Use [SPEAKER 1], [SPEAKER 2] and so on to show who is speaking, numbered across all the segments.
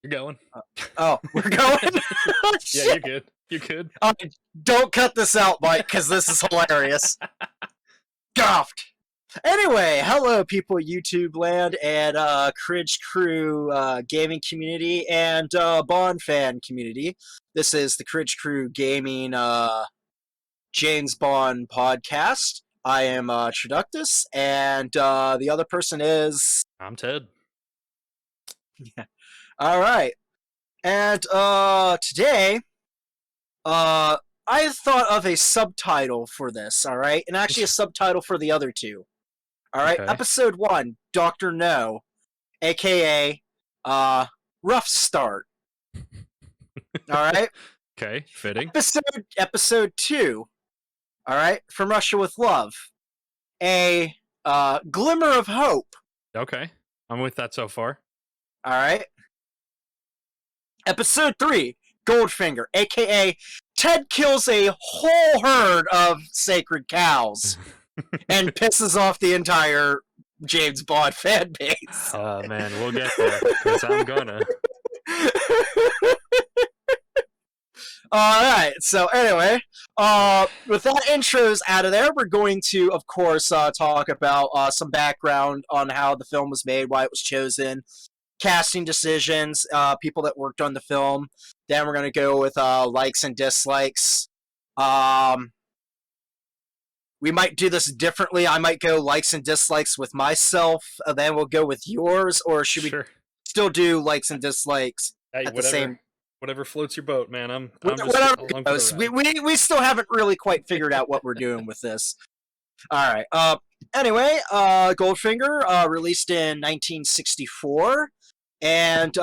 [SPEAKER 1] You're going.
[SPEAKER 2] Oh, we're going? Oh,
[SPEAKER 1] Yeah,
[SPEAKER 2] shit.
[SPEAKER 1] you're good. You're good.
[SPEAKER 2] Don't cut this out, Mike, because this is hilarious. Goffed. Anyway, hello, people, YouTube land, and Cridge Crew gaming community, and Bond fan community. This is the Cridge Crew Gaming James Bond podcast. I am Traductus, and the other person is...
[SPEAKER 1] I'm Ted.
[SPEAKER 2] Yeah. All right. And today, I thought of a subtitle for this, all right? And actually a subtitle for the other two. All right?
[SPEAKER 1] Okay.
[SPEAKER 2] Episode 1, Dr. No, a.k.a. Rough Start. All right?
[SPEAKER 1] Okay, fitting.
[SPEAKER 2] Episode 2, all right? From Russia with Love. A Glimmer of Hope.
[SPEAKER 1] Okay, I'm with that so far.
[SPEAKER 2] All right? Episode 3, Goldfinger, a.k.a. Ted kills a whole herd of sacred cows and pisses off the entire James Bond fan base.
[SPEAKER 1] Oh, man, we'll get there, because I'm gonna.
[SPEAKER 2] Alright, so anyway, with that intro's out of there, we're going to, of course, talk about some background on how the film was made, why it was chosen, casting decisions, people that worked on the film. Then we're going to go with likes and dislikes. We might do this differently. I might go likes and dislikes with myself, and then we'll go with yours, or should we still do likes and dislikes at the same...
[SPEAKER 1] Whatever floats your boat, man. I'm just
[SPEAKER 2] whatever goes. We still haven't really quite figured out what we're doing with this. Alright, anyway, Goldfinger, released in 1964, and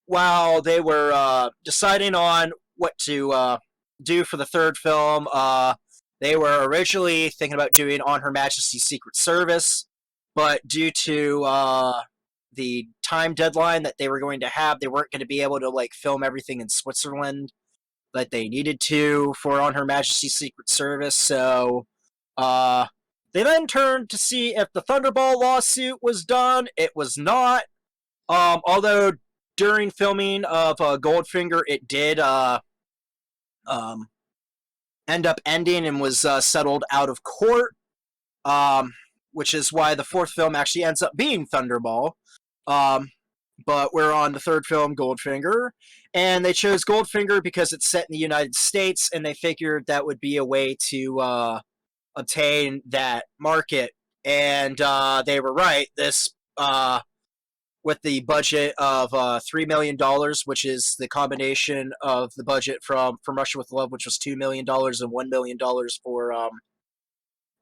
[SPEAKER 2] while they were deciding on what to do for the third film, they were originally thinking about doing On Her Majesty's Secret Service, but due to the time deadline that they were going to have, they weren't going to be able to like film everything in Switzerland that they needed to for On Her Majesty's Secret Service, so they then turned to see if the Thunderball lawsuit was done. It was not. Although during filming of Goldfinger, it did end up ending and was settled out of court, which is why the fourth film actually ends up being Thunderball. But we're on the third film, Goldfinger, and they chose Goldfinger because it's set in the United States, and they figured that would be a way to obtain that market, and they were right. This, with the budget of $3 million, which is the combination of the budget from Russia with Love, which was $2 million, and $1 million for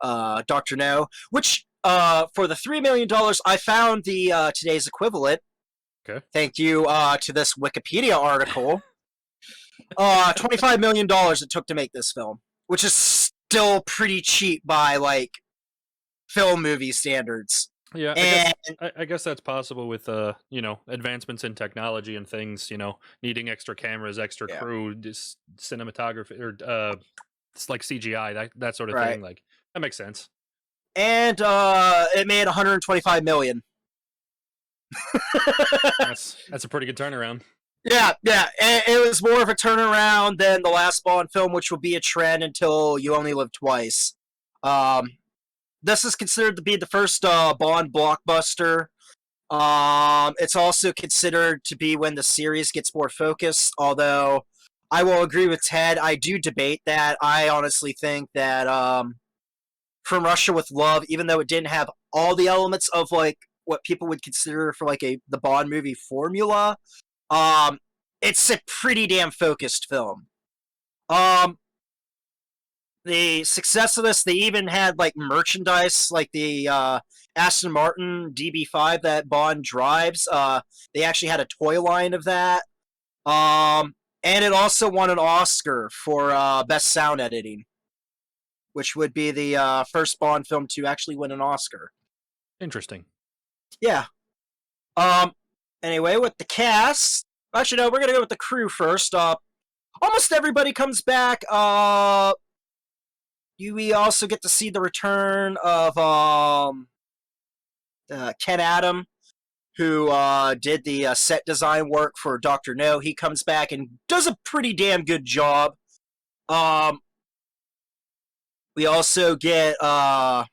[SPEAKER 2] Dr. No, which for the $3 million, I found the today's equivalent.
[SPEAKER 1] Okay.
[SPEAKER 2] Thank you to this Wikipedia article. $25 million it took to make this film, which is still pretty cheap by like film movie standards.
[SPEAKER 1] Yeah, I guess that's possible with advancements in technology and things, needing extra cameras, extra crew, just cinematography, or it's like CGI, that sort of thing. Like, that makes sense. And
[SPEAKER 2] it made $125 million.
[SPEAKER 1] That's a pretty good turnaround.
[SPEAKER 2] Yeah, and it was more of a turnaround than the last Bond film, which will be a trend until You Only Live Twice. This is considered to be the first Bond blockbuster. It's also considered to be when the series gets more focused, although I will agree with Ted. I do debate that. I honestly think that From Russia with Love, even though it didn't have all the elements of like what people would consider for like the Bond movie formula, it's a pretty damn focused film. The success of this, they even had like merchandise, like the Aston Martin DB5 that Bond drives. They actually had a toy line of that. And it also won an Oscar for Best Sound Editing, which would be the first Bond film to actually win an Oscar.
[SPEAKER 1] Interesting.
[SPEAKER 2] Yeah. Anyway, with the cast, actually no, we're gonna go with the crew first. Almost everybody comes back. We also get to see the return of Ken Adam. who did the set design work for Dr. No. He comes back and does a pretty damn good job. We also get a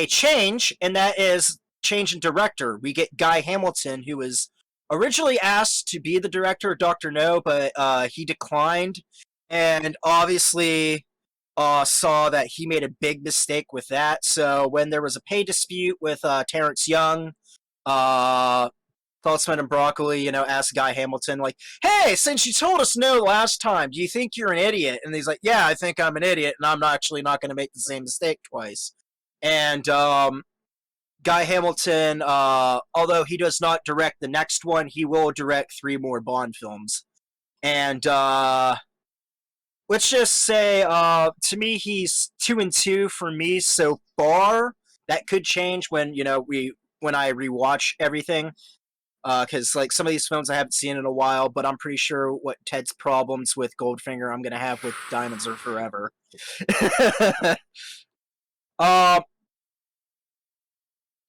[SPEAKER 2] change, and that is change in director. We get Guy Hamilton, who was originally asked to be the director of Dr. No, but he declined, and obviously saw that he made a big mistake with that. So when there was a pay dispute with Terrence Young, Saltzman and Broccoli, asked Guy Hamilton, like, hey, since you told us no last time, do you think you're an idiot? And he's like, yeah, I think I'm an idiot, and I'm actually not going to make the same mistake twice. And Guy Hamilton, although he does not direct the next one, he will direct 3 more Bond films. And let's just say, to me, he's 2-2 for me so far. That could change when I rewatch everything, because like some of these films I haven't seen in a while. But I'm pretty sure what Ted's problems with Goldfinger I'm gonna have with Diamonds Are Forever.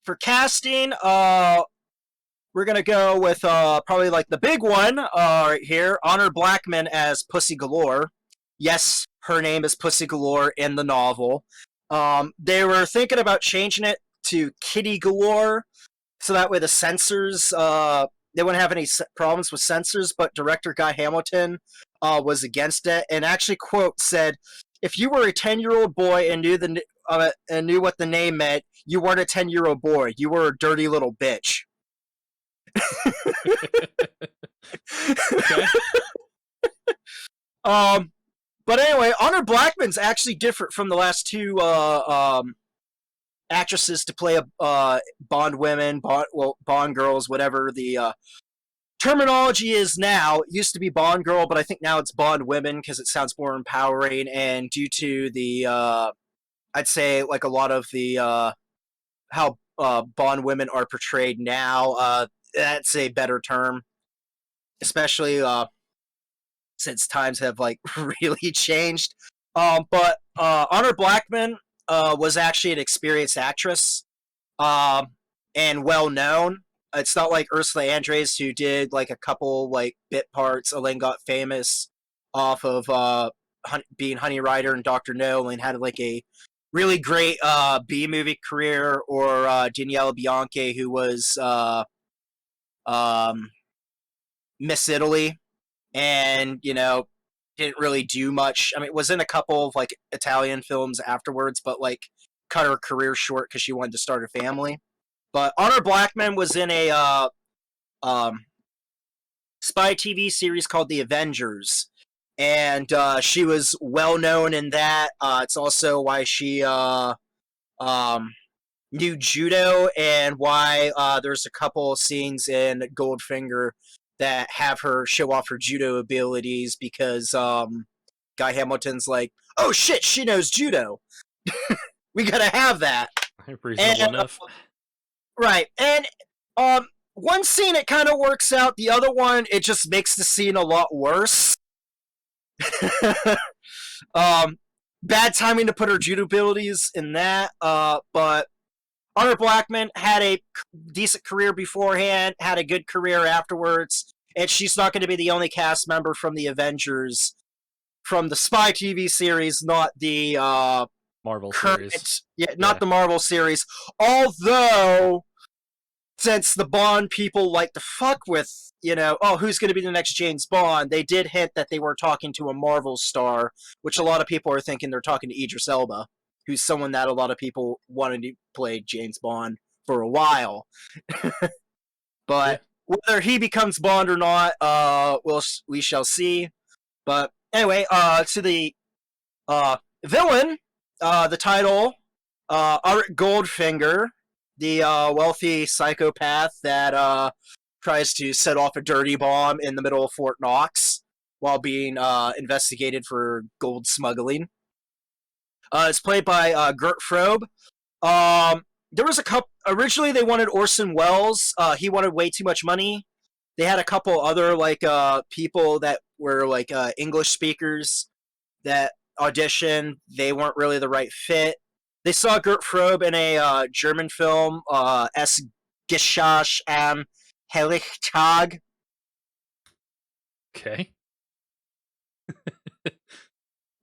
[SPEAKER 2] For casting, we're gonna go with probably like the big one right here, Honor Blackman as Pussy Galore. Yes, her name is Pussy Galore in the novel. They were thinking about changing it to Kitty Galore, so that way the censors, they wouldn't have any problems with censors, but director Guy Hamilton was against it, and actually, quote, said, if you were a 10-year-old boy and knew what the name meant, you weren't a 10-year-old boy. You were a dirty little bitch.
[SPEAKER 1] Okay.
[SPEAKER 2] But anyway, Honor Blackman's actually different from the last 2 actresses to play Bond women, Bond girls, whatever the terminology is now. It used to be Bond girl, but I think now it's Bond women because it sounds more empowering. And due to the, I'd say like a lot of the how Bond women are portrayed now, that's a better term, especially since times have like really changed. But Honor Blackman was actually an experienced actress and well known. It's not like Ursula Andress, who did like a couple like bit parts and then got famous off of being Honey Rider and Dr. No, and had like a really great B movie career, or Daniela Bianchi, who was Miss Italy, and didn't really do much. I mean, was in a couple of like Italian films afterwards, but like cut her career short because she wanted to start a family. But Honor Blackman was in a spy TV series called The Avengers, and she was well known in that. It's also why she knew judo, and why there's a couple scenes in Goldfinger that have her show off her judo abilities, because Guy Hamilton's like, oh shit, she knows judo. We gotta have that.
[SPEAKER 1] Reasonable enough.
[SPEAKER 2] Right. And one scene it kind of works out, the other one it just makes the scene a lot worse. Bad timing to put her judo abilities in that, but Honor Blackman had a decent career beforehand, had a good career afterwards, and she's not going to be the only cast member from the Avengers, from the spy TV series, not the
[SPEAKER 1] Marvel series.
[SPEAKER 2] Yeah, not the Marvel series. Although, since the Bond people like to fuck with, who's going to be the next James Bond, they did hint that they were talking to a Marvel star, which a lot of people are thinking they're talking to Idris Elba, who's someone that a lot of people wanted to play James Bond for a while. But whether he becomes Bond or not, we shall see. But anyway, to the villain, the title, Art Goldfinger, the wealthy psychopath that tries to set off a dirty bomb in the middle of Fort Knox while being investigated for gold smuggling. It's played by Gert Frobe. There was a couple. Originally, they wanted Orson Welles. He wanted way too much money. They had a couple other people that were like English speakers that auditioned. They weren't really the right fit. They saw Gert Frobe in a German film, S. Gishash am Helichtag.
[SPEAKER 1] Okay.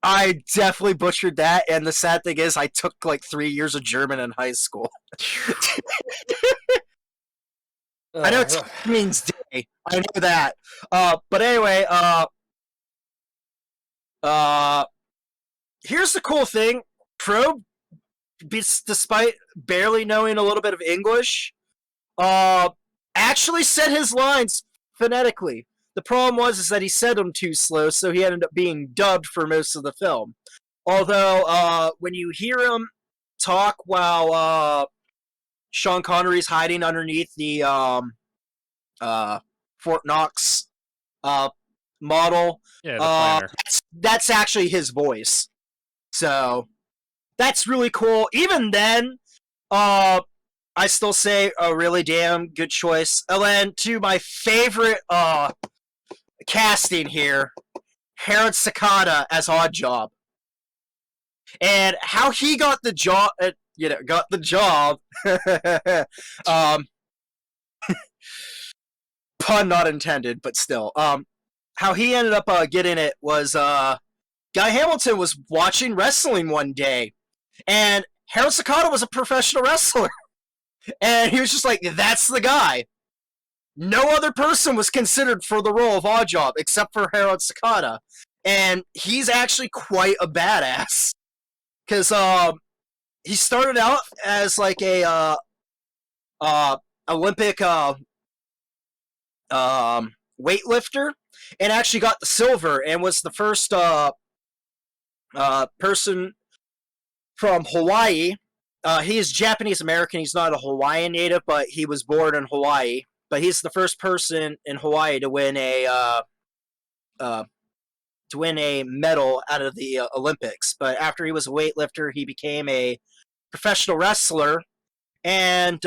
[SPEAKER 2] I definitely butchered that, and the sad thing is I took like 3 years of German in high school. I know it means day. I know that. But anyway, here's the cool thing. Probe, despite barely knowing a little bit of English, actually said his lines phonetically. The problem was that he said them too slow, so he ended up being dubbed for most of the film. Although, when you hear him talk while Sean Connery's hiding underneath the Fort Knox model,
[SPEAKER 1] Yeah, the planner.
[SPEAKER 2] that's actually his voice. So that's really cool. Even then, I still say a really damn good choice. And then to my favorite casting here, Harold Sakata as Oddjob. And how he got the job, got the job. Pun not intended, but still. How he ended up getting it was Guy Hamilton was watching wrestling one day, and Harold Sakata was a professional wrestler, and he was just like, "That's the guy." No other person was considered for the role of Oddjob except for Harold Sakata, and he's actually quite a badass. Because he started out as like a Olympic weightlifter, and actually got the silver, and was the first person from Hawaii. He is Japanese American. He's not a Hawaiian native, but he was born in Hawaii. But he's the first person in Hawaii to win a medal out of the Olympics. But after he was a weightlifter, he became a professional wrestler and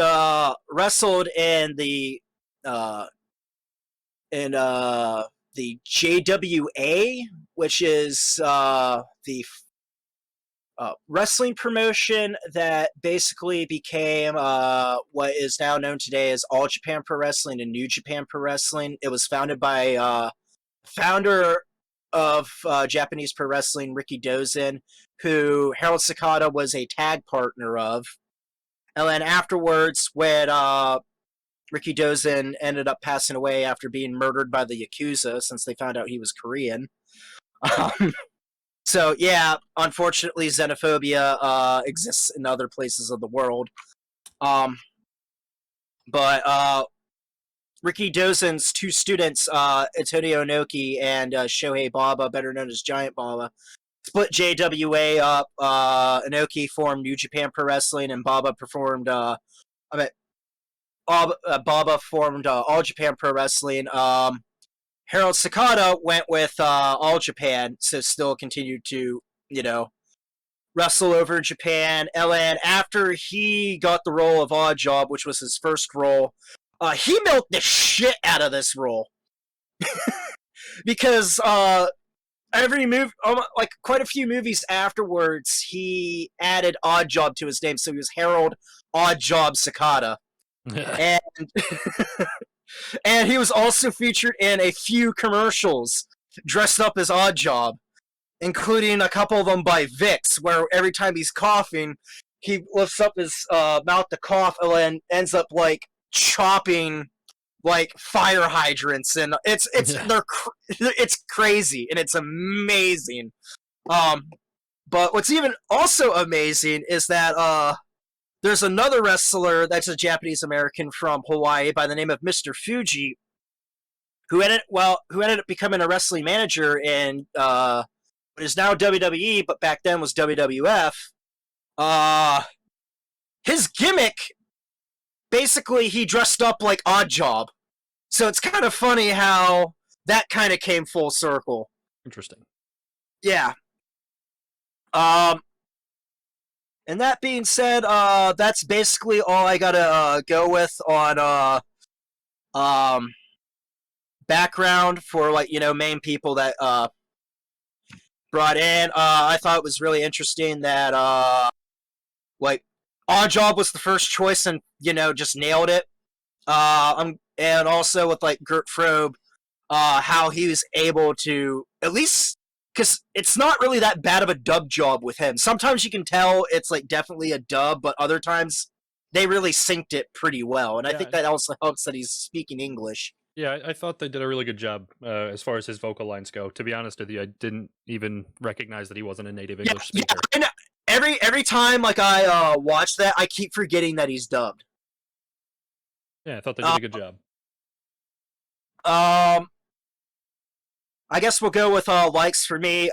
[SPEAKER 2] wrestled in the JWA, which is the wrestling promotion that basically became what is now known today as All Japan Pro Wrestling and New Japan Pro Wrestling. It was founded by founder of Japanese Pro Wrestling, Ricky Dozen, who Harold Sakata was a tag partner of. And then afterwards, when Ricky Dozen ended up passing away after being murdered by the Yakuza, since they found out he was Korean. So, yeah, unfortunately, xenophobia exists in other places of the world. But Ricky Dozen's two students, Antonio Inoki and Shohei Baba, better known as Giant Baba, split JWA up. Inoki formed New Japan Pro Wrestling, and Baba Baba formed All Japan Pro Wrestling. Harold Sakata went with All Japan, so still continued to, wrestle over in Japan. And after he got the role of Oddjob, which was his first role, he milked the shit out of this role. Because every movie, like quite a few movies afterwards, he added Oddjob to his name, so he was Harold Oddjob Sakata. And and he was also featured in a few commercials dressed up as Oddjob, including a couple of them by Vicks, where every time he's coughing, he lifts up his mouth to cough and then ends up like chopping like fire hydrants, and it's crazy and it's amazing. But what's even also amazing is that there's another wrestler that's a Japanese American from Hawaii by the name of Mr. Fuji, who ended up becoming a wrestling manager in what is now WWE, but back then was WWF. His gimmick, basically, he dressed up like Oddjob, so it's kind of funny how that kind of came full circle.
[SPEAKER 1] Interesting.
[SPEAKER 2] Yeah. And that being said, that's basically all I gotta go with on background for main people that brought in. I thought it was really interesting that Oddjob was the first choice and just nailed it. And also with like Gert Frobe, how he was able to at least because it's not really that bad of a dub job with him. Sometimes you can tell it's like definitely a dub, but other times they really synced it pretty well. And I
[SPEAKER 1] Yeah,
[SPEAKER 2] think that also helps that he's speaking English.
[SPEAKER 1] yeah, I thought they did a really good job as far as his vocal lines go. To be honest with you, I didn't even recognize that he wasn't a native
[SPEAKER 2] Yeah,
[SPEAKER 1] English
[SPEAKER 2] yeah.
[SPEAKER 1] speaker.
[SPEAKER 2] And every time like I watch that, I keep forgetting that he's dubbed.
[SPEAKER 1] Yeah, I thought they did
[SPEAKER 2] Uh,
[SPEAKER 1] a good job.
[SPEAKER 2] um, I guess we'll go with likes for me.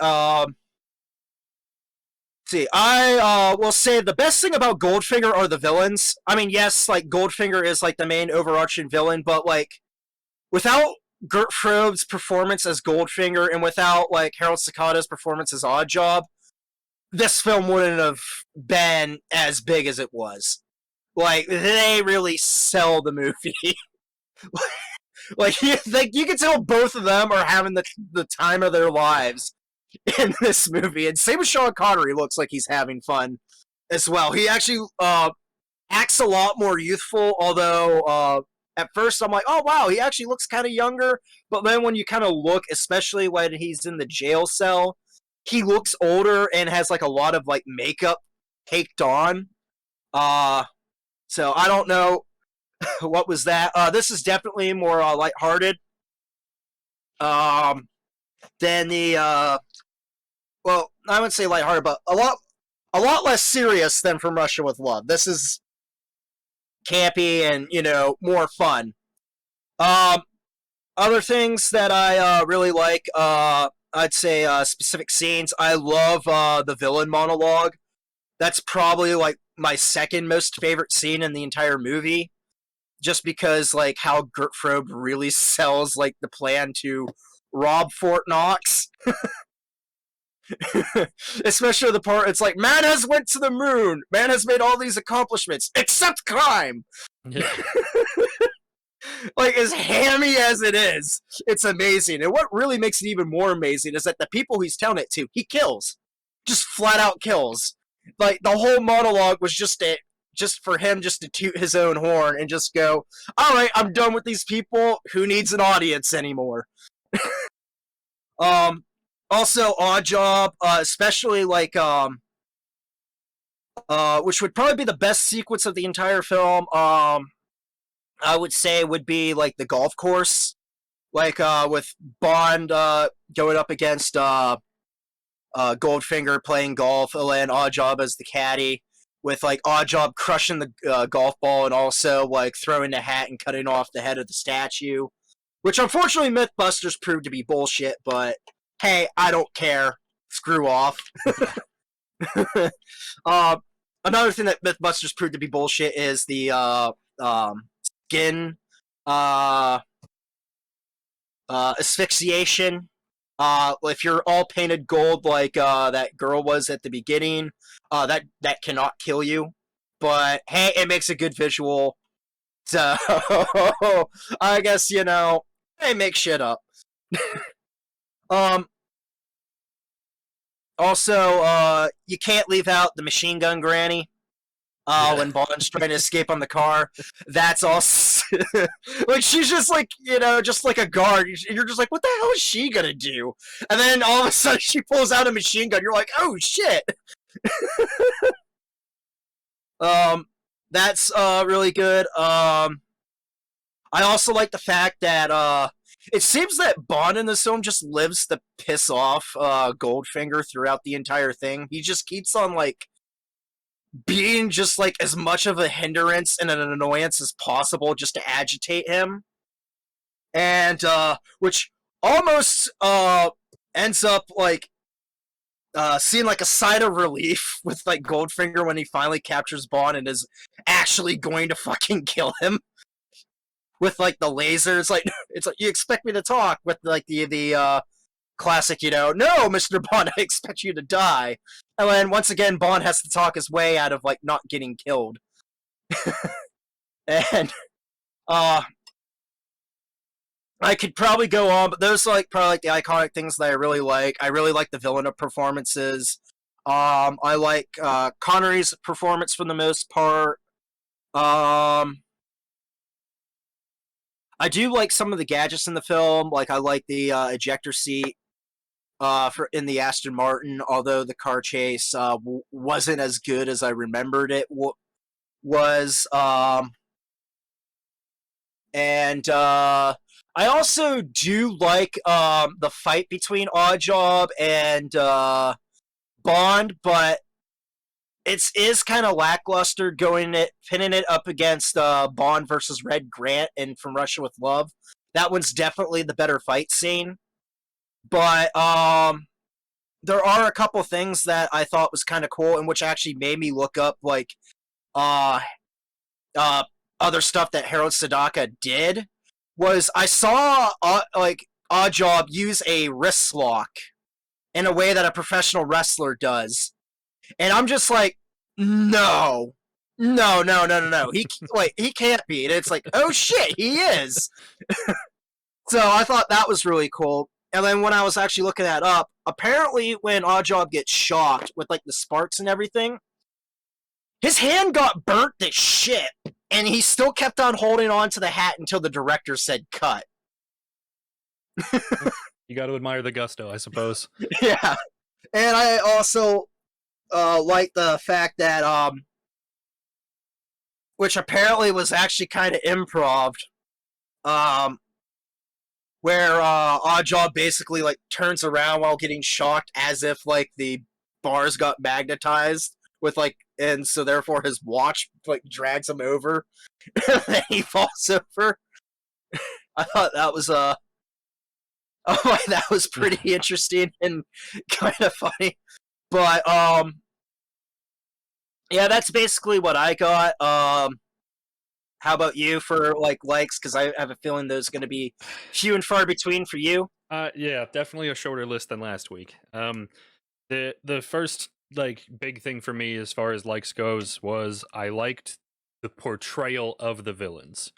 [SPEAKER 2] See, I will say the best thing about Goldfinger are the villains. I mean, yes, like Goldfinger is like the main overarching villain, but like without Gert Frobe's performance as Goldfinger and without like Harold Sakata's performance as Oddjob, this film wouldn't have been as big as it was. Like they really sell the movie. Like you can tell both of them are having the time of their lives in this movie, and same with Sean Connery. Looks like he's having fun as well. He actually acts a lot more youthful, although at first I'm like, oh wow, he actually looks kind of younger. But then when you kind of look, especially when he's in the jail cell, he looks older and has like a lot of like makeup caked on. Uh, so I don't know what was that. This is definitely more lighthearted um, than the well, I wouldn't say lighthearted, but a lot less serious than From Russia with Love. This is campy and more fun. Um, Other things that I really like, I'd say specific scenes. I love the villain monologue. That's probably like my second most favorite scene in the entire movie, just because like how Gert Frobe really sells like the plan to rob Fort Knox. Especially the part it's like man has went to the moon, man has made all these accomplishments except crime.
[SPEAKER 1] Yeah,
[SPEAKER 2] Like as hammy as it is, it's amazing. And what really makes it even more amazing is that the people he's telling it to, he kills, just flat out kills. Like the whole monologue was just for him just to toot his own horn and just go, all right, I'm done with these people. Who needs an audience anymore? um, Also Odd Job, especially like which would probably be the best sequence of the entire film. I would say would be like the golf course, like with Bond going up against Goldfinger playing golf, and Oddjob as the caddy, with like Oddjob crushing the golf ball and also like throwing the hat and cutting off the head of the statue, which unfortunately MythBusters proved to be bullshit. But hey, I don't care. Screw off. uh, Another thing that MythBusters proved to be bullshit is the skin uh, asphyxiation. If you're all painted gold like that girl was at the beginning, that cannot kill you. But hey, it makes a good visual. So I guess they make shit up. um. Also, you can't leave out the machine gun granny.
[SPEAKER 1] yeah,
[SPEAKER 2] When Bond's trying to escape on the car, that's all. Like she's just like just like a guard. You're just like, what the hell is she gonna do? And then all of a sudden she pulls out a machine gun. You're like, oh shit. um, that's really good. I also like the fact that it seems that Bond in this film just lives to piss off Goldfinger throughout the entire thing. He just keeps on like being just like as much of a hindrance and an annoyance as possible just to agitate him, and which almost ends up like seeing like a sigh of relief with like Goldfinger when he finally captures Bond and is actually going to fucking kill him with like the laser. It's like you expect me to talk with like the classic, no, Mr. Bond, I expect you to die. And then once again, Bond has to talk his way out of like not getting killed. And uh I could probably go on, but those are like probably like the iconic things that I really like. I really like the villain of performances. I like Connery's performance for the most part. Um I do like some of the gadgets in the film. Like I like the ejector seat for in the Aston Martin, although the car chase wasn't as good as I remembered it was. And I also do like the fight between Oddjob and Bond, but it is kind of lackluster pinning it up against Bond versus Red Grant and From Russia with Love. That one's definitely the better fight scene. But there are a couple things that I thought was kind of cool, and which actually made me look up like uh, uh, other stuff that Harold Sadaka did. Was I saw like Oddjob use a wrist lock in a way that a professional wrestler does, and I'm just like, no, no, no, no, no, no. He can't be. And it's like, oh shit, he is. So I thought that was really cool. And then when I was actually looking that up, apparently when Oddjob gets shocked with like the sparks and everything, his hand got burnt to shit, and he still kept on holding on to the hat until the director said cut.
[SPEAKER 1] You got to admire the gusto, I suppose.
[SPEAKER 2] Yeah. And I also like the fact that, which apparently was actually kind of improv, where Oddjob basically like turns around while getting shocked as if like the bars got magnetized with like, and so therefore his watch like drags him over, and then he falls over. I thought that was oh, that was pretty interesting and kind of funny. But yeah, that's basically what I got. How about you for like likes? Because I have a feeling those are going to be few and far between for you.
[SPEAKER 1] Yeah, definitely a shorter list than last week. The first like big thing for me as far as likes goes was I liked the portrayal of the villains.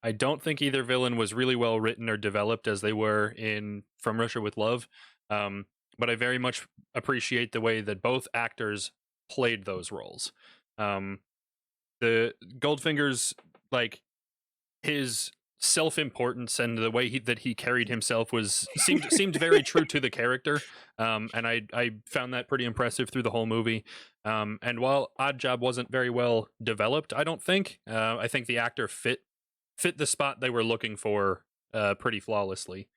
[SPEAKER 1] I don't think either villain was really well written or developed as they were in From Russia with Love, but I very much appreciate the way that both actors played those roles. The Goldfinger's like his self-importance and the way that he carried himself seemed very true to the character, and I found that pretty impressive through the whole movie. And while Oddjob wasn't very well developed, I don't think I think the actor fit the spot they were looking for pretty flawlessly.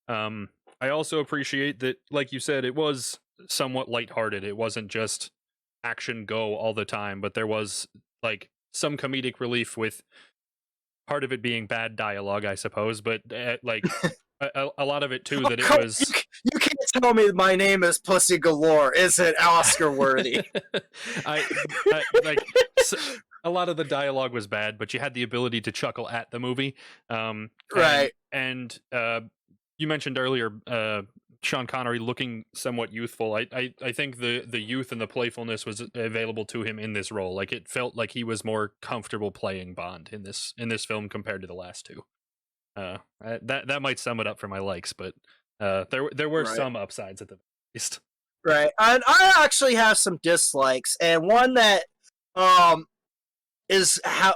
[SPEAKER 1] I also appreciate that, like you said, it was somewhat lighthearted. It wasn't just action go all the time, but there was like some comedic relief with part of it being bad dialogue, I suppose, but like a lot of it too that it was.
[SPEAKER 2] You can't tell me my name is Pussy Galore isn't Oscar worthy.
[SPEAKER 1] I like a lot of the dialogue was bad, but you had the ability to chuckle at the movie.
[SPEAKER 2] Right.
[SPEAKER 1] And you mentioned earlier Sean Connery looking somewhat youthful. I think the youth and the playfulness was available to him in this role. Like it felt like he was more comfortable playing Bond in this film compared to the last two. That might sum it up for my likes, but there were some upsides at the least.
[SPEAKER 2] Right. And I actually have some dislikes, and one that is how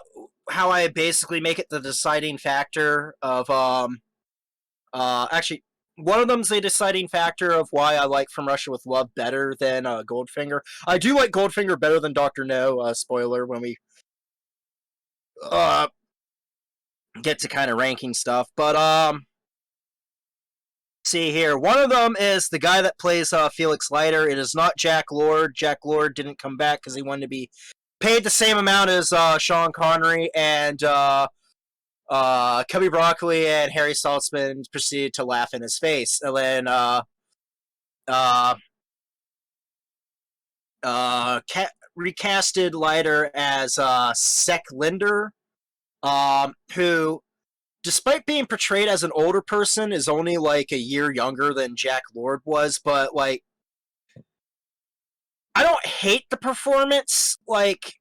[SPEAKER 2] I basically make it the deciding factor of actually one of them's a deciding factor of why I like From Russia with Love better than Goldfinger. I do like Goldfinger better than Dr. No, spoiler when we get to kind of ranking stuff. But see here, one of them is the guy that plays Felix Leiter. It is not Jack Lord. Jack Lord didn't come back because he wanted to be paid the same amount as Sean Connery, and Cubby Broccoli and Harry Saltzman proceeded to laugh in his face. And then recasted Leiter as Sek Linder, who, despite being portrayed as an older person, is only like a year younger than Jack Lord was. But like, I don't hate the performance. Like,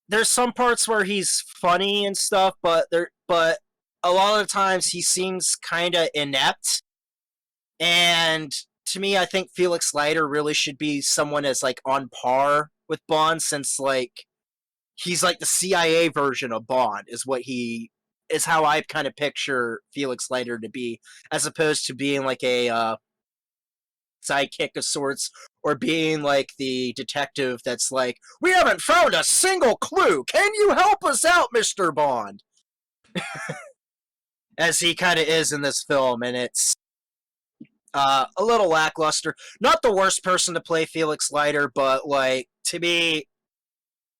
[SPEAKER 2] there's some parts where he's funny and stuff, but a lot of the times he seems kind of inept. And to me, I think Felix Leiter really should be someone that's like on par with Bond, since like he's like the CIA version of Bond is what he is how I kind of picture Felix Leiter to be, as opposed to being like a sidekick of sorts, or being like the detective that's like, we haven't found a single clue. Can you help us out, Mr. Bond? As he kind of is in this film, and it's a little lackluster. Not the worst person to play Felix Leiter, but like to me,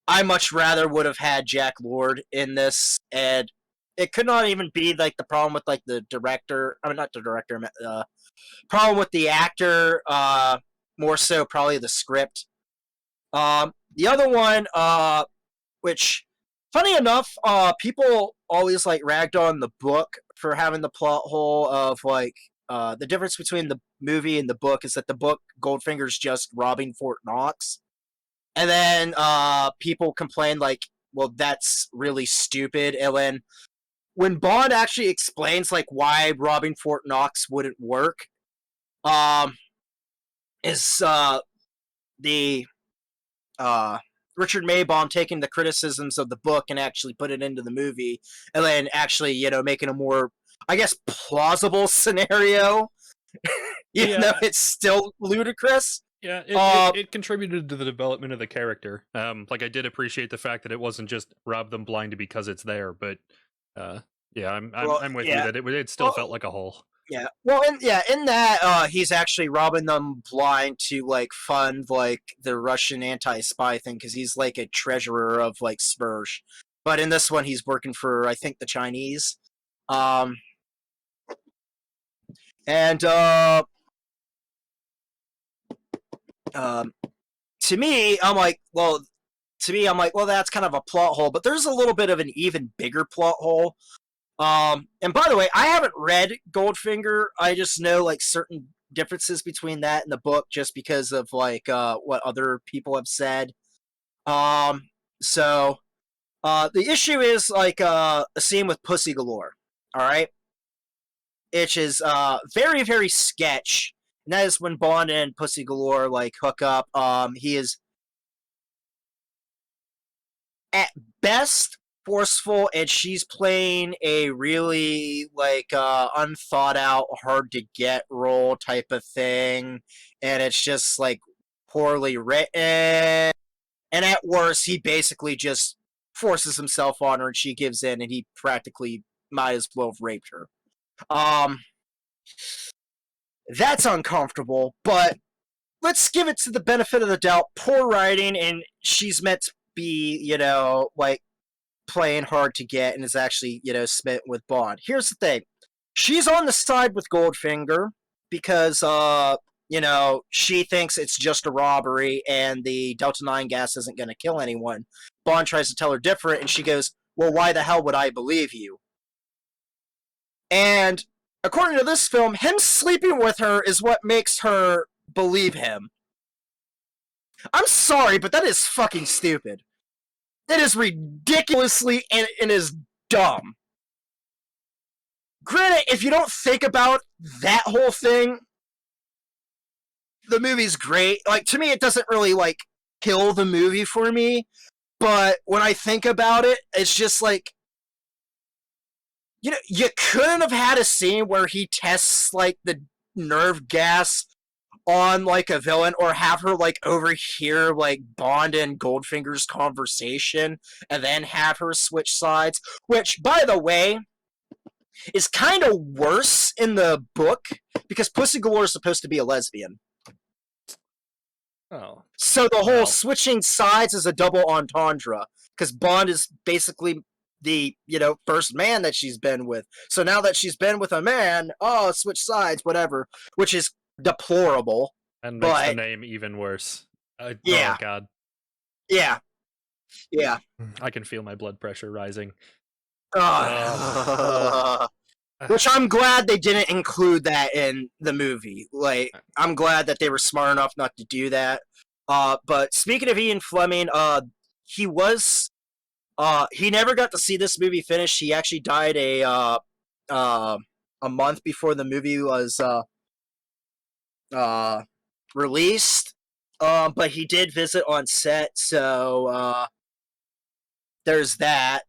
[SPEAKER 2] I much rather would have had Jack Lord in this, and it could not even be like the problem with like the director. I mean, not the director. Problem with the actor. More so, probably the script. The other one, which funny enough, people always like ragged on the book for having the plot hole of like the difference between the movie and the book is that the book Goldfinger's just robbing Fort Knox, and then people complain like, well, that's really stupid. And then when Bond actually explains like why robbing Fort Knox wouldn't work, is the Richard Maybaum taking the criticisms of the book and actually put it into the movie, and then actually, making a more, I guess, plausible scenario, even though it's still ludicrous.
[SPEAKER 1] Yeah, it contributed to the development of the character. Like I did appreciate the fact that it wasn't just rob them blind because it's there, but yeah, I'm with you that it still felt like a hole.
[SPEAKER 2] Yeah, well, in that, he's actually robbing them blind to like fund like the Russian anti-spy thing because he's like a treasurer of like Spurge, but in this one he's working for I think the Chinese, and to me, I'm like, well, that's kind of a plot hole, but there's a little bit of an even bigger plot hole. And by the way, I haven't read Goldfinger. I just know like certain differences between that and the book just because of like what other people have said. So the issue is like a scene with Pussy Galore. All right, which is very very sketch. And that is when Bond and Pussy Galore like hook up. He is at best forceful, and she's playing a really like unthought out, hard to get role type of thing, and it's just like poorly written. And at worst, he basically just forces himself on her, and she gives in, and he practically might as well have raped her. That's uncomfortable, but let's give it to the benefit of the doubt. Poor writing, and she's meant to be, like playing hard to get and is actually, smitten with Bond. Here's the thing. She's on the side with Goldfinger because, she thinks it's just a robbery and the Delta 9 gas isn't going to kill anyone. Bond tries to tell her different, and she goes, well, why the hell would I believe you? And according to this film, him sleeping with her is what makes her believe him. I'm sorry, but that is fucking stupid. That is ridiculously and is dumb. Granted, if you don't think about that whole thing, the movie's great. Like, to me, it doesn't really, like, kill the movie for me. But when I think about it, it's just like, you couldn't have had a scene where he tests, like, the nerve gas on like a villain, or have her like overhear like Bond and Goldfinger's conversation and then have her switch sides, which by the way is kind of worse in the book because Pussy Galore is supposed to be a lesbian.
[SPEAKER 1] Oh,
[SPEAKER 2] so the whole switching sides is a double entendre because Bond is basically the first man that she's been with, so now that she's been with a man, switch sides, whatever, which is deplorable
[SPEAKER 1] and makes the name even worse.
[SPEAKER 2] Yeah.
[SPEAKER 1] Oh god.
[SPEAKER 2] Yeah.
[SPEAKER 1] I can feel my blood pressure rising.
[SPEAKER 2] Which I'm glad they didn't include that in the movie. Like, I'm glad that they were smart enough not to do that. But speaking of Ian Fleming, he was he never got to see this movie finished. He actually died a month before the movie was released. But he did visit on set, so there's that.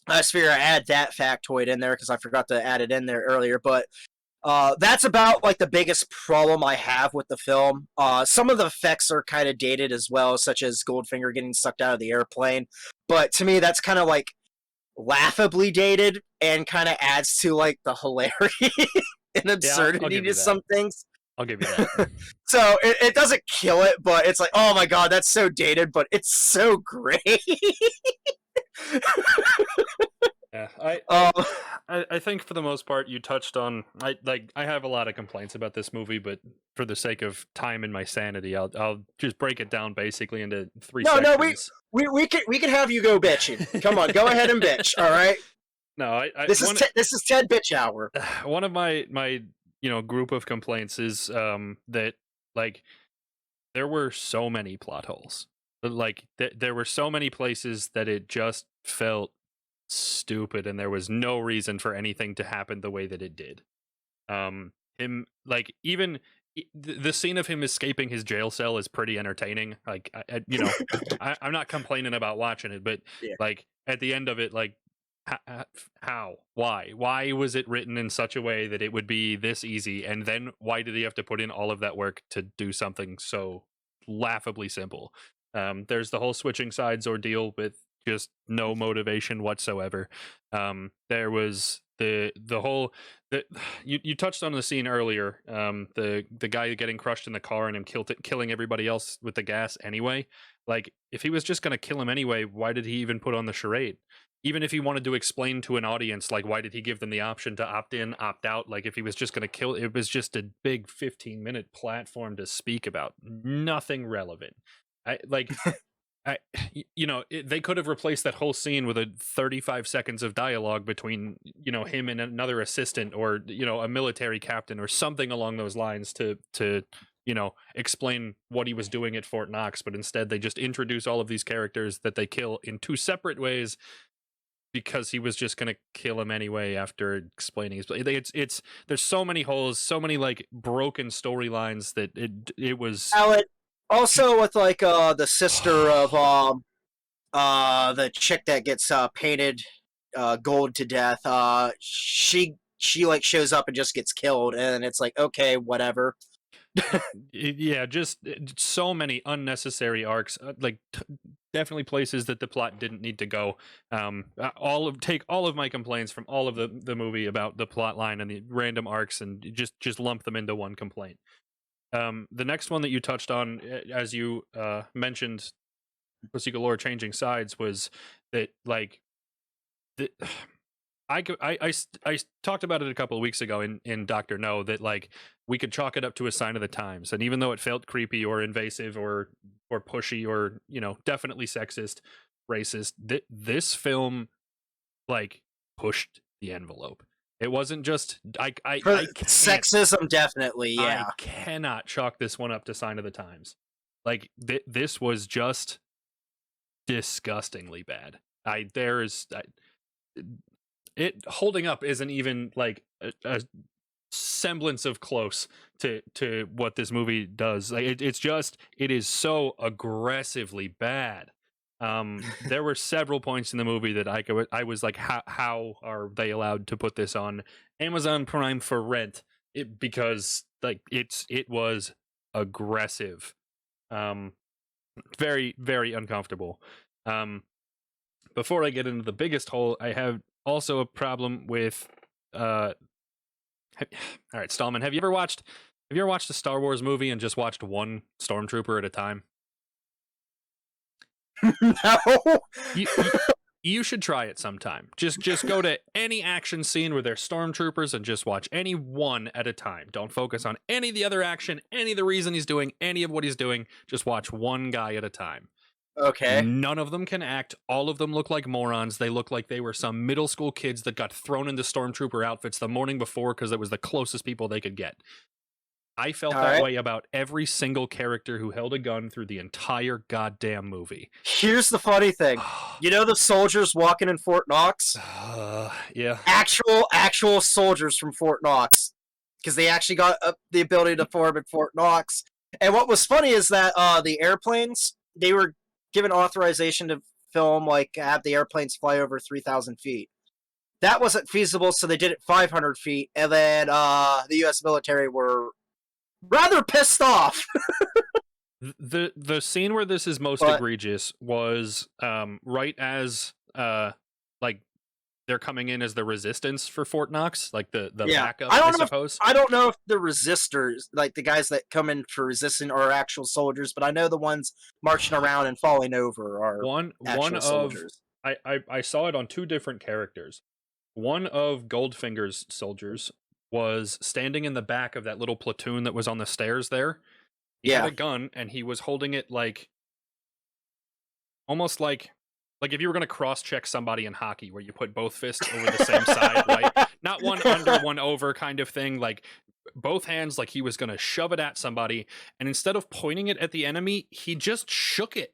[SPEAKER 2] I just figure I add that factoid in there because I forgot to add it in there earlier. But that's about like the biggest problem I have with the film. Some of the effects are kind of dated as well, such as Goldfinger getting sucked out of the airplane. But to me, that's kind of like laughably dated and kind of adds to like the hilarity and
[SPEAKER 1] Yeah, I'll
[SPEAKER 2] absurdity
[SPEAKER 1] give
[SPEAKER 2] to
[SPEAKER 1] you that.
[SPEAKER 2] some things.
[SPEAKER 1] I'll give you that.
[SPEAKER 2] So it doesn't kill it, but it's like, oh my god, that's so dated, but it's so great.
[SPEAKER 1] Yeah,
[SPEAKER 2] um,
[SPEAKER 1] I think for the most part you touched on. I have a lot of complaints about this movie, but for the sake of time and my sanity, I'll just break it down basically into three
[SPEAKER 2] no,
[SPEAKER 1] sections.
[SPEAKER 2] we can have you go bitching. Come on, go ahead and bitch. All right.
[SPEAKER 1] No,
[SPEAKER 2] This is Ted Bitch Hour.
[SPEAKER 1] one of my group of complaints is that like there were so many plot holes. Like there were so many places that it just felt stupid, and there was no reason for anything to happen the way that it did. Him like even the scene of him escaping his jail cell is pretty entertaining. Like I'm not complaining about watching it, but
[SPEAKER 2] Yeah.
[SPEAKER 1] like at the end of it, like how why was it written in such a way that it would be this easy, and then why did he have to put in all of that work to do something so laughably simple? There's the whole switching sides ordeal with just no motivation whatsoever. There was the whole the you touched on the scene earlier, the guy getting crushed in the car and him killing everybody else with the gas anyway. Like if he was just going to kill him anyway, why did he even put on the charade? Even if he wanted to explain to an audience, like, why did he give them the option to opt in, opt out? Like, if he was just going to kill, it was just a big 15-minute platform to speak about. Nothing relevant. I like, they could have replaced that whole scene with a 35 seconds of dialogue between, him and another assistant, or, a military captain or something along those lines to explain what he was doing at Fort Knox. But instead, they just introduce all of these characters that they kill in two separate ways, because he was just gonna kill him anyway after explaining his. It's there's so many holes, so many like broken storylines that it was.
[SPEAKER 2] Alan, also with like the sister of the chick that gets painted gold to death. She like shows up and just gets killed, and it's like, okay, whatever.
[SPEAKER 1] Yeah, just so many unnecessary arcs, like definitely places that the plot didn't need to go. Take all of my complaints from all of the movie about the plot line and the random arcs, and just lump them into one complaint. The next one that you touched on, as you mentioned, Pussy Galore changing sides, was that like the I talked about it a couple of weeks ago in Doctor No, that like we could chalk it up to a sign of the times, and even though it felt creepy or invasive or pushy or definitely sexist, racist, this film like pushed the envelope. It wasn't just
[SPEAKER 2] Sexism, definitely, yeah.
[SPEAKER 1] I cannot chalk this one up to sign of the times. Like this was just disgustingly bad. It holding up isn't even like a semblance of close to what this movie does. Like it is so aggressively bad. There were several points in the movie that I was like, how are they allowed to put this on Amazon Prime for rent? Because like it was aggressive, very very uncomfortable. Before I get into the biggest hole, I have also a problem with all right, Stallman, have you ever watched a Star Wars movie and just watched one stormtrooper at a time?
[SPEAKER 2] No.
[SPEAKER 1] You should try it sometime. Just go to any action scene where there's stormtroopers and just watch any one at a time. Don't focus on any of the other action, any of the reason he's doing any of what he's doing. Just watch one guy at a time.
[SPEAKER 2] Okay.
[SPEAKER 1] None of them can act. All of them look like morons. They look like they were some middle school kids that got thrown into stormtrooper outfits the morning before because it was the closest people they could get. I felt that way about every single character who held a gun through the entire goddamn movie.
[SPEAKER 2] Here's the funny thing. You know the soldiers walking in Fort Knox?
[SPEAKER 1] Yeah.
[SPEAKER 2] Actual soldiers from Fort Knox. Because they actually got the ability to form in Fort Knox. And what was funny is that the airplanes, they were given authorization to film, like have the airplanes fly over 3,000 feet. That wasn't feasible, so they did it 500 feet, and then the U.S. military were rather pissed off.
[SPEAKER 1] The scene where this is most
[SPEAKER 2] But
[SPEAKER 1] egregious was right as like they're coming in as the resistance for Fort Knox, like the
[SPEAKER 2] yeah,
[SPEAKER 1] backup, I suppose.
[SPEAKER 2] I don't know if the resistors, like the guys that come in for resisting, are actual soldiers, but I know the ones marching around and falling over are
[SPEAKER 1] One
[SPEAKER 2] actual
[SPEAKER 1] of
[SPEAKER 2] soldiers.
[SPEAKER 1] I saw it on two different characters. One of Goldfinger's soldiers was standing in the back of that little platoon that was on the stairs there. He had
[SPEAKER 2] Yeah,
[SPEAKER 1] a gun and he was holding it like almost like if you were going to cross-check somebody in hockey where you put both fists over the same side, right? Not one under, one over kind of thing, like both hands, like he was going to shove it at somebody, and instead of pointing it at the enemy, he just shook it.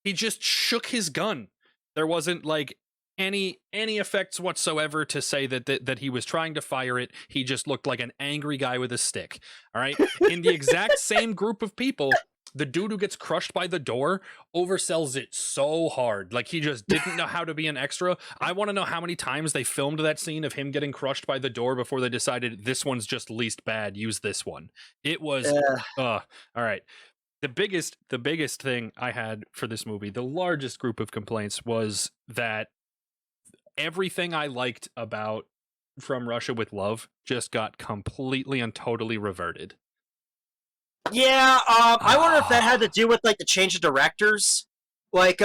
[SPEAKER 1] He just shook his gun. There wasn't like any effects whatsoever to say that he was trying to fire it. He just looked like an angry guy with a stick. All right? In the exact same group of people, the dude who gets crushed by the door oversells it so hard. Like he just didn't know how to be an extra. I want to know how many times they filmed that scene of him getting crushed by the door before they decided this one's just least bad. Use this one. It was all right. The biggest thing I had for this movie, the largest group of complaints, was that everything I liked about From Russia with Love just got completely and totally reverted.
[SPEAKER 2] yeah. I wonder if that had to do with like the change of directors, like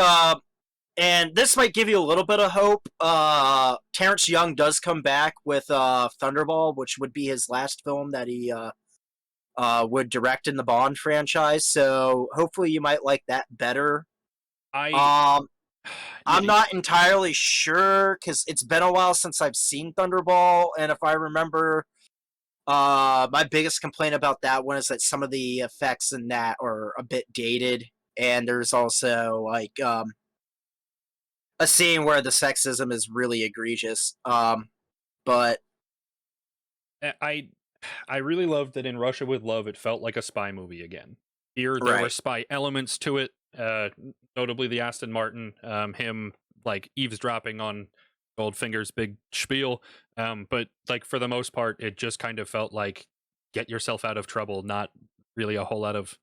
[SPEAKER 2] and this might give you a little bit of hope. Terrence Young does come back with Thunderball, which would be his last film that he would direct in the Bond franchise. So hopefully you might like that better.
[SPEAKER 1] I
[SPEAKER 2] Um, I'm
[SPEAKER 1] yeah,
[SPEAKER 2] not entirely sure because it's been a while since I've seen Thunderball, and if I remember, my biggest complaint about that one is that some of the effects in that are a bit dated, and there's also like a scene where the sexism is really egregious. But
[SPEAKER 1] I I really loved that in Russia with Love it felt like a spy movie again. Here there were
[SPEAKER 2] right,
[SPEAKER 1] spy elements to it, notably the Aston Martin, him like eavesdropping on Goldfinger's big spiel. But like for the most part, it just kind of felt like get yourself out of trouble, not really a whole lot of,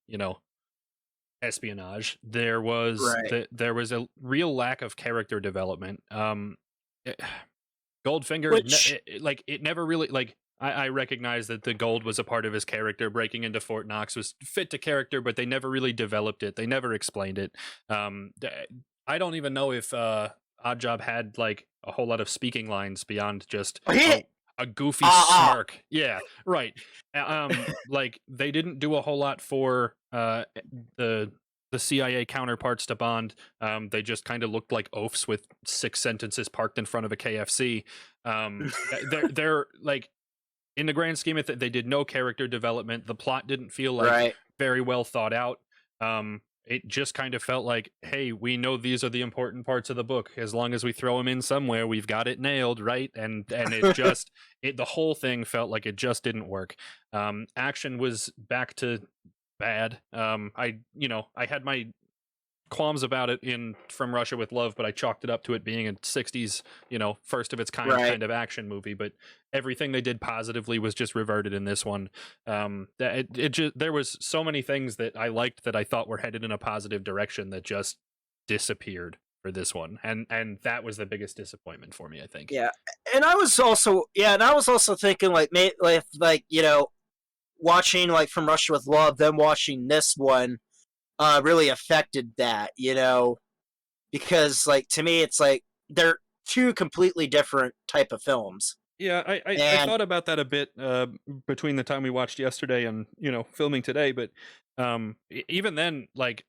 [SPEAKER 1] espionage.
[SPEAKER 2] right.
[SPEAKER 1] There was a real lack of character development. Eh, Goldfinger,
[SPEAKER 2] Which
[SPEAKER 1] like it never really like. I recognize that the gold was a part of his character. Breaking into Fort Knox was fit to character, but they never really developed it. They never explained it. I don't even know if Oddjob had like a whole lot of speaking lines beyond just
[SPEAKER 2] he
[SPEAKER 1] a goofy
[SPEAKER 2] uh,
[SPEAKER 1] smirk. Yeah, right. Like they didn't do a whole lot for the CIA counterparts to Bond. They just kind of looked like oafs with 6 sentences parked in front of a KFC. They're like in the grand scheme of it, they did no character development. The plot didn't feel like
[SPEAKER 2] right.
[SPEAKER 1] very well thought out. It just kind of felt like, hey, we know these are the important parts of the book. As long as we throw them in somewhere, we've got it nailed, right? And it just the whole thing felt like it just didn't work. Action was back to bad. I had my qualms about it in From Russia with Love, but I chalked it up to it being a 60s, first of its kind
[SPEAKER 2] Right.
[SPEAKER 1] kind of action movie. But everything they did positively was just reverted in this one. That it just there was so many things that I liked that I thought were headed in a positive direction that just disappeared for this one, and that was the biggest disappointment for me, I think.
[SPEAKER 2] Yeah, and I was also thinking like watching like From Russia with Love, then watching this one really affected that, because like to me it's like they're two completely different type of films.
[SPEAKER 1] Yeah, I
[SPEAKER 2] And
[SPEAKER 1] thought about that a bit between the time we watched yesterday and filming today, but even then, like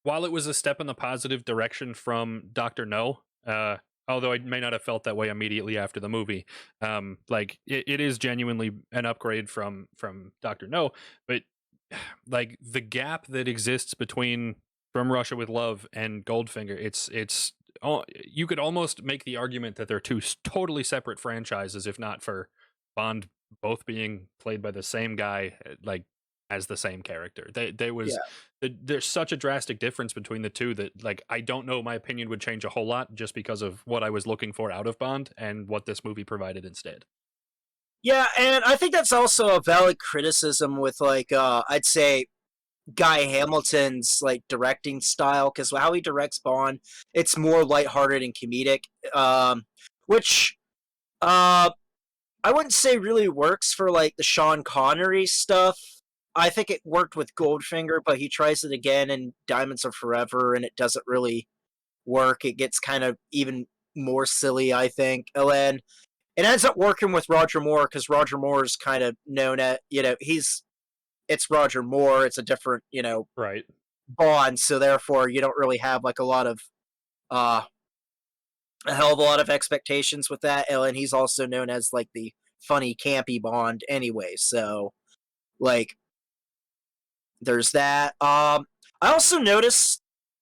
[SPEAKER 1] while it was a step in the positive direction from Doctor No, although I may not have felt that way immediately after the movie, like it is genuinely an upgrade from Doctor No, but like the gap that exists between From Russia with Love and Goldfinger, it's you could almost make the argument that they're two totally separate franchises, if not for Bond both being played by the same guy, like as the same character. There
[SPEAKER 2] Yeah.
[SPEAKER 1] was there's such a drastic difference between the two that like I don't know my opinion would change a whole lot just because of what I was looking for out of Bond and what this movie provided instead.
[SPEAKER 2] Yeah, and I think that's also a valid criticism with like I'd say Guy Hamilton's like directing style because how he directs Bond, it's more lighthearted and comedic, which uh, I wouldn't say really works for like the Sean Connery stuff. I think it worked with Goldfinger, but he tries it again in Diamonds Are Forever, and it doesn't really work. It gets kind of even more silly, I think. And then it ends up working with Roger Moore because Roger Moore is kind of known at it's Roger Moore. It's a different
[SPEAKER 1] Right.
[SPEAKER 2] Bond, so therefore you don't really have like uh a hell of a lot of expectations with that. And he's also known as like the funny campy Bond anyway. So like there's that. I also noticed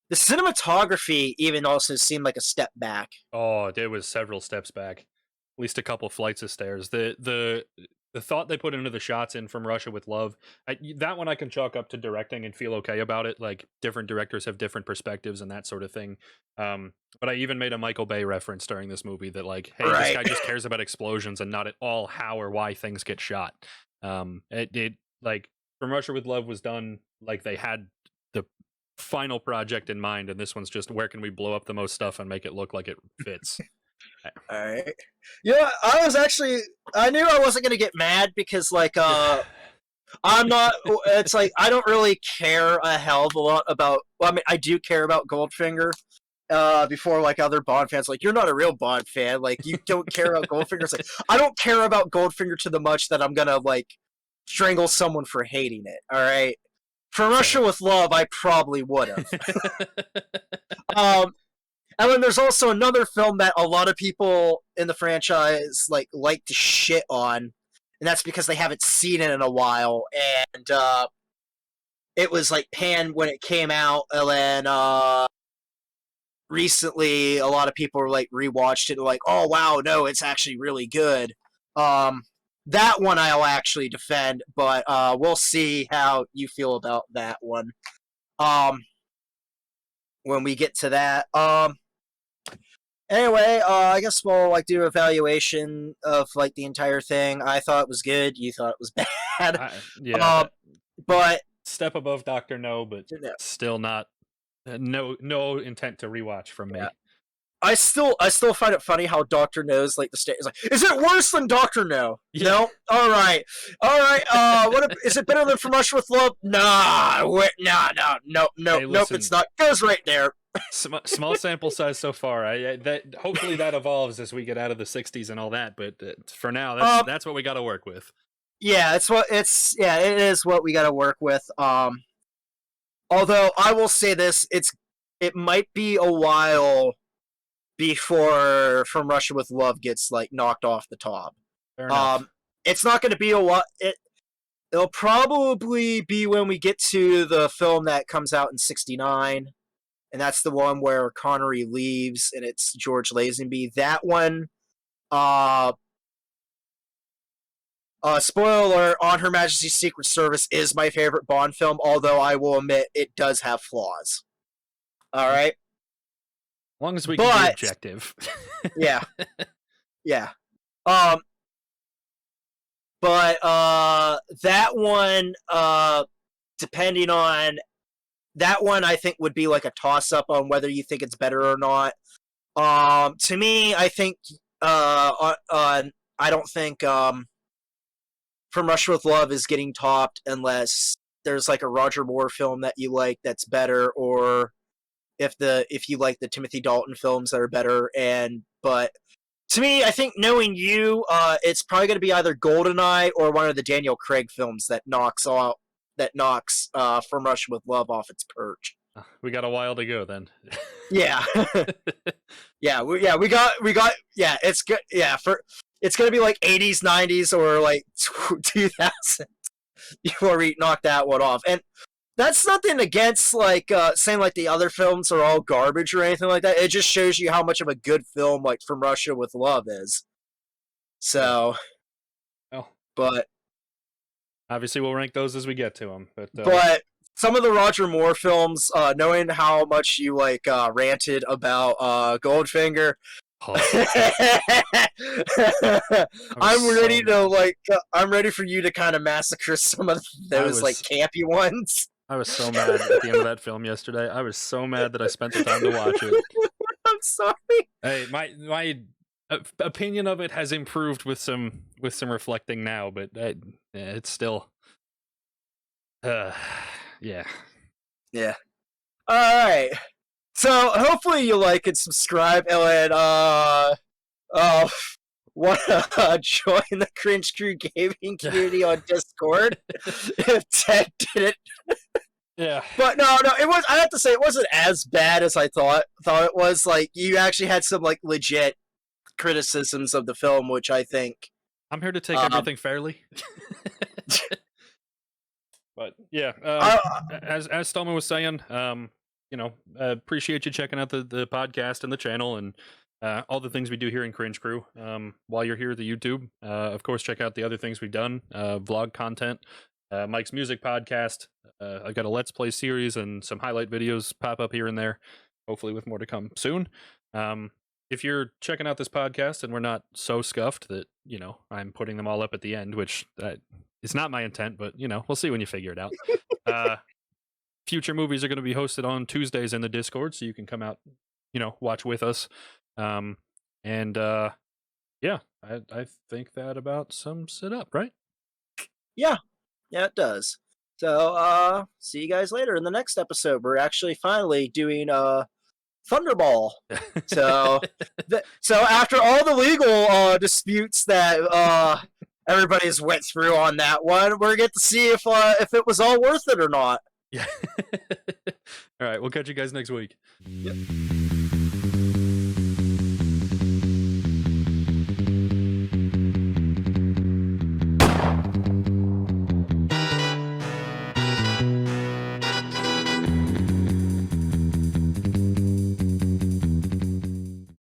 [SPEAKER 2] the cinematography even also seemed like a step back.
[SPEAKER 1] Oh, there was several steps back, at least a couple flights of stairs. The thought they put into the shots in From Russia with Love, that one I can chalk up to directing and feel okay about it. Like different directors have different perspectives and that sort of thing. But I even made a Michael Bay reference during this movie that like, hey, this
[SPEAKER 2] Right.
[SPEAKER 1] guy just cares about explosions and not at all how or why things get shot. It like From Russia with Love was done like they had the final project in mind, and this one's just where can we blow up the most stuff and make it look like it fits.
[SPEAKER 2] All right. Yeah, I knew I wasn't gonna get mad because like I'm not. It's like I don't really care a hell of a lot about. Well, I mean, I do care about Goldfinger. Before like other Bond fans, like you're not a real Bond fan. Like you don't care about Goldfinger. It's like I don't care about Goldfinger to the much that I'm gonna like strangle someone for hating it. All right. For Russia with Love, I probably would have. um, and then there's also another film that a lot of people in the franchise like to shit on, and that's because they haven't seen it in a while. And it was like panned when it came out, and then recently a lot of people were like rewatched it, and like, oh wow, no, it's actually really good. That one I'll actually defend, but we'll see how you feel about that one. Um, when we get to that. Anyway, I guess we'll like do an evaluation of like the entire thing. I thought it was good. You thought it was bad.
[SPEAKER 1] Yeah,
[SPEAKER 2] but
[SPEAKER 1] step above Doctor No, but
[SPEAKER 2] you know,
[SPEAKER 1] still not. No intent to rewatch from me.
[SPEAKER 2] yeah. I still find it funny how Doctor No's like the state is like, is it worse than Doctor No?
[SPEAKER 1] Yeah.
[SPEAKER 2] No. All right. Is it better than From Russia with Love? Nah. Wait, nah. No.
[SPEAKER 1] Hey,
[SPEAKER 2] Nope. It's not. Goes right there.
[SPEAKER 1] Small sample size so far. That hopefully that evolves as we get out of the '60s and all that. But for now, that's what we got to work with.
[SPEAKER 2] Yeah, it is what we got to work with. Although I will say this, it might be a while before From Russia with Love gets like knocked off the top.
[SPEAKER 1] Fair enough.
[SPEAKER 2] It's not going to be a while. It'll probably be when we get to the film that comes out in *69, and that's the one where Connery leaves and it's George Lazenby. That one, spoiler alert, On Her Majesty's Secret Service is my favorite Bond film, although I will admit it does have flaws. All right?
[SPEAKER 1] As long as we can be objective.
[SPEAKER 2] Yeah. Yeah. But that one, depending on that one, I think would be like a toss up on whether you think it's better or not. To me, I think I don't think From Russia with Love is getting topped unless there's like a Roger Moore film that you like that's better, or if you like the Timothy Dalton films that are better. But to me, I think knowing you, it's probably going to be either GoldenEye or one of the Daniel Craig films that knocks From Russia with Love off its perch.
[SPEAKER 1] We got a while to go then.
[SPEAKER 2] Yeah. We got it's good. Yeah, it's going to be like 80s, 90s, or like 2000 before we knock that one off. And that's nothing against like saying like the other films are all garbage or anything like that. It just shows you how much of a good film like From Russia with Love is. So,
[SPEAKER 1] oh,
[SPEAKER 2] but
[SPEAKER 1] Obviously, we'll rank those as we get to them.
[SPEAKER 2] But some of the Roger Moore films, knowing how much you like ranted about Goldfinger,
[SPEAKER 1] oh,
[SPEAKER 2] I'm ready for you to kind of massacre some of those like campy ones.
[SPEAKER 1] I was so mad at the end of that film yesterday. I was so mad that I spent the time to watch it.
[SPEAKER 2] I'm sorry.
[SPEAKER 1] Hey, my opinion of it has improved with some reflecting now, but it's still, yeah.
[SPEAKER 2] Yeah. All right. So hopefully you like and subscribe, and want to join the Cringe Crew gaming community on Discord. If Ted didn't.
[SPEAKER 1] Yeah.
[SPEAKER 2] But no, it was. I have to say, it wasn't as bad as I thought it was. Like, you actually had some like legit criticisms of the film, which I think
[SPEAKER 1] I'm here to take everything fairly. But yeah, as Stallman was saying, appreciate you checking out the podcast and the channel and all the things we do here in Cringe Crew. While you're here at the YouTube, of course, check out the other things we've done, vlog content, Mike's music podcast. I've got a Let's Play series and some highlight videos pop up here and there, hopefully with more to come soon. If you're checking out this podcast and we're not so scuffed that, I'm putting them all up at the end, which it's not my intent, but, we'll see when you figure it out. Future movies are going to be hosted on Tuesdays in the Discord, so you can come out, watch with us. Yeah, I think that about sums it up, right?
[SPEAKER 2] Yeah, it does. So, see you guys later in the next episode. We're actually finally doing Thunderball. So, so after all the legal disputes that everybody's went through on that one, we're get to see if it was all worth it or not.
[SPEAKER 1] Yeah. All right, we'll catch you guys next week.
[SPEAKER 2] Yep.